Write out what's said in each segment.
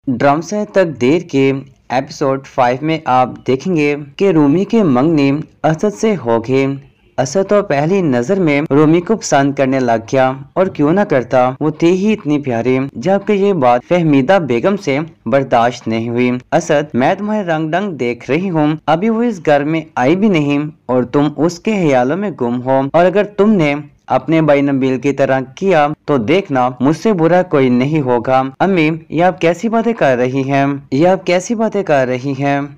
Drum से तकदीर के एपिसोड 5 में आप देखेंगे कि रूमी के मंगनी असद से हो गए। असद तो पहली नजर में रूमी को पसंद करने लग गया, और क्यों ना करता, वो थी ही इतनी प्यारी। जबकि ये बात फहमीदा बेगम से बर्दाश्त नहीं हुई। असद, मैं तुम्हारे रंग ढंग देख रही हूँ, अभी वो इस घर में आई भी नहीं और तुम उसके ख्यालों में गुम हो। और अगर तुमने अपने भाई नबील की तरह किया तो देखना, मुझसे बुरा कोई नहीं होगा। अम्मी, ये आप कैसी बातें कर रही हैं? ये आप कैसी बातें कर रही हैं?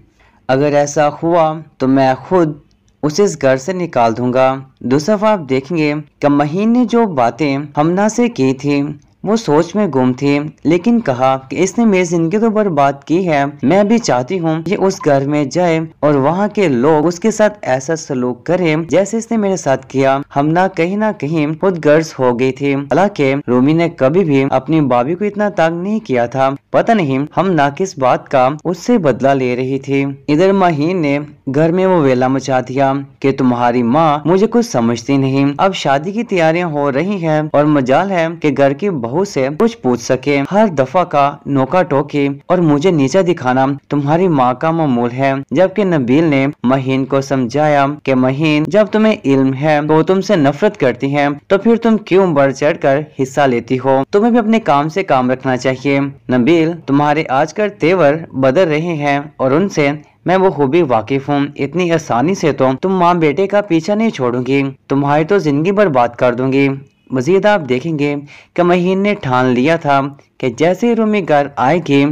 अगर ऐसा हुआ तो मैं खुद उसे इस घर से निकाल दूंगा। दूसरा आप देखेंगे कि महीन ने जो बातें हमना से की थी वो सोच में गुम थी, लेकिन कहा कि इसने मेरी जिंदगी तो बर्बाद की है। मैं भी चाहती हूँ ये उस घर में जाए और वहाँ के लोग उसके साथ ऐसा सलूक करें जैसे इसने मेरे साथ किया। हमना ना कहीं खुद गर्ज हो गई थी। हालांकि रूमी ने कभी भी अपनी भाभी को इतना तंग नहीं किया था। पता नहीं हमना किस बात का उससे बदला ले रही थी। इधर महीन ने घर में वो वेला मचा दिया कि तुम्हारी माँ मुझे कुछ समझती नहीं। अब शादी की तैयारियां हो रही हैं और मजाल है कि घर की बहू से कुछ पूछ सके। हर दफा का नोका टोकी और मुझे नीचा दिखाना तुम्हारी माँ का मामूल है। जबकि नबील ने महीन को समझाया कि महीन, जब तुम्हें इल्म है तो तुमसे नफरत करती है, तो फिर तुम क्यों बढ़ चढ़ कर हिस्सा लेती हो? तुम्हें भी अपने काम से काम रखना चाहिए। नबील, तुम्हारे आजकल तेवर बदल रहे हैं और उनसे मैं वो खूबी वाकिफ हूँ। इतनी आसानी से तो तुम माँ बेटे का पीछा नहीं छोड़ूंगी, तुम्हारी तो जिंदगी बर्बाद कर दूंगी। मजीद आप देखेंगे कि महीन ने ठान लिया था कि जैसे ही रूमी घर आएगी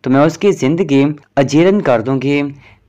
तो मैं उसकी जिंदगी अजीरन कर दूंगी।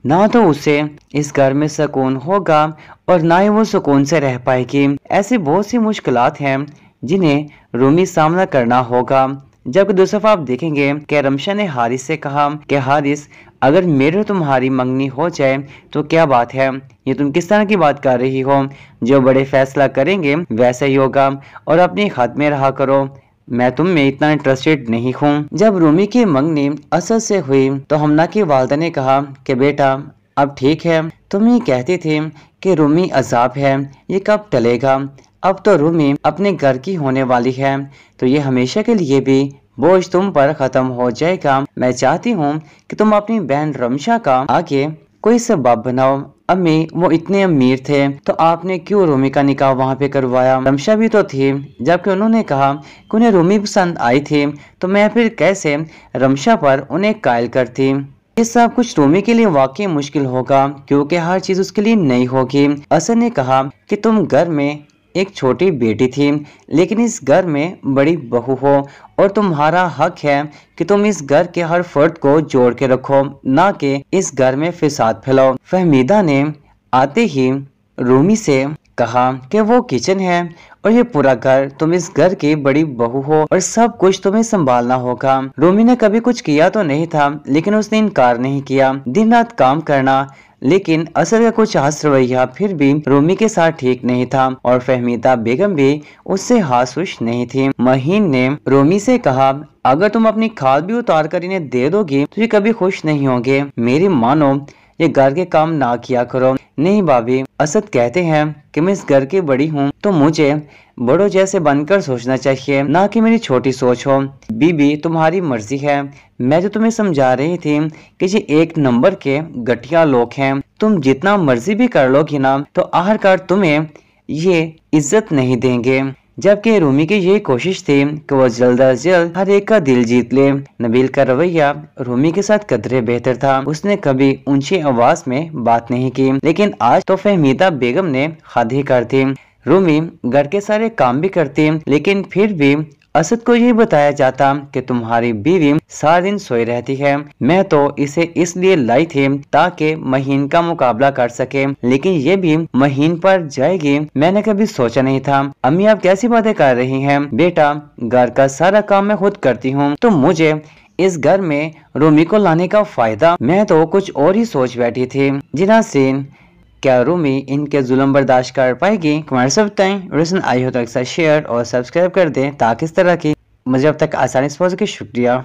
ना तो उसे इस घर में सुकून होगा और ना ही वो सुकून से रह पाएगी। ऐसी बहुत सी मुश्किलात हैं जिन्हें रूमी सामना करना होगा। जबकि दूसरा आप देखेंगे कि रमशा ने हारिस से कहा कि हारिस, अगर मेरे तुम्हारी मंगनी हो जाए तो क्या बात है? ये तुम किस तरह की बात कर रही हो? जो बड़े फैसला करेंगे वैसा ही होगा, और अपनी खत में रहा करो। मैं तुम में इतना इंटरेस्टेड नहीं हूँ। जब रूमी की मंगनी असद से हुई तो हमना की वालदा ने कहा कि बेटा, अब ठीक है, तुम ही कहती थी कि रूमी अजाब है, ये कब टलेगा? अब तो रूमी अपने घर की होने वाली है, तो ये हमेशा के लिए भी बोझ तुम पर खत्म हो जाएगा। मैं चाहती हूँ कि तुम अपनी बहन रमशा का आगे कोई सबब बनाओ। अम्मी, वो इतने अमीर थे तो आपने क्यों रूमी का निकाह वहाँ पे करवाया? रमशा भी तो थी। जबकि उन्होंने कहा कि उन्हें रूमी पसंद आई थी, तो मैं फिर कैसे रमशा पर उन्हें कायल करती? ये सब कुछ रूमी के लिए वाकई मुश्किल होगा, क्योंकि हर चीज उसके लिए नई होगी। असद ने कहा कि तुम घर में एक छोटी बेटी थी, लेकिन इस घर में बड़ी बहू हो, और तुम्हारा हक है कि तुम इस घर के हर फर्द को जोड़ के रखो, ना कि इस घर में फिसाद फैलाओ। फहमीदा ने आते ही रूमी से कहा कि वो किचन है और ये पूरा घर, तुम इस घर की बड़ी बहू हो और सब कुछ तुम्हें संभालना होगा। रूमी ने कभी कुछ किया तो नहीं था, लेकिन उसने इनकार नहीं किया। दिन रात काम करना, लेकिन असद का कुछ खास रवैया फिर भी रूमी के साथ ठीक नहीं था, और फहमीदा बेगम भी उससे हासुश नहीं थी। महीन ने रूमी से कहा, अगर तुम अपनी खाद भी उतार कर इन्हें दे दोगी तो ये कभी खुश नहीं होंगे। मेरी मानो, ये घर के काम ना किया करो। नहीं भाभी, असद कहते हैं कि मैं इस घर की बड़ी हूँ, तो मुझे बड़ों जैसे बनकर सोचना चाहिए, ना कि मेरी छोटी सोच हो। बीबी, तुम्हारी मर्जी है। मैं तो तुम्हें समझा रही थी कि ये एक नंबर के घटिया लोग हैं। तुम जितना मर्जी भी कर लोगी ना, तो आखिरकार तुम्हें ये इज्जत नहीं देंगे। जबकि रूमी की यही कोशिश थी कि वो जल्द अज जल्द हर एक का दिल जीत ले। नबील का रवैया रूमी के साथ कदरे बेहतर था। उसने कभी ऊंची आवाज में बात नहीं की, लेकिन आज तो फहमीदा बेगम ने हद ही कर दी। रूमी घर के सारे काम भी करती, लेकिन फिर भी असद को यही बताया जाता कि तुम्हारी बीवी सारा दिन सोई रहती है। मैं तो इसे इसलिए लाई थी ताकि महीन का मुकाबला कर सके, लेकिन ये भी महीन पर जाएगी, मैंने कभी सोचा नहीं था। अम्मी, आप कैसी बातें कर रही हैं? बेटा, घर का सारा काम मैं खुद करती हूँ, तो मुझे इस घर में रूमी को लाने का फायदा? मैं तो कुछ और ही सोच बैठी थी। जिना सीन, क्या रूमी इनके जुल्म बर्दाश्त कर पाएगी? कमेंट से बताएं। रीजन आई हो तो अक्सर शेयर और सब्सक्राइब कर दें ताकि इस तरह की मुझे अब तक आसानी से पहुंच सके। शुक्रिया।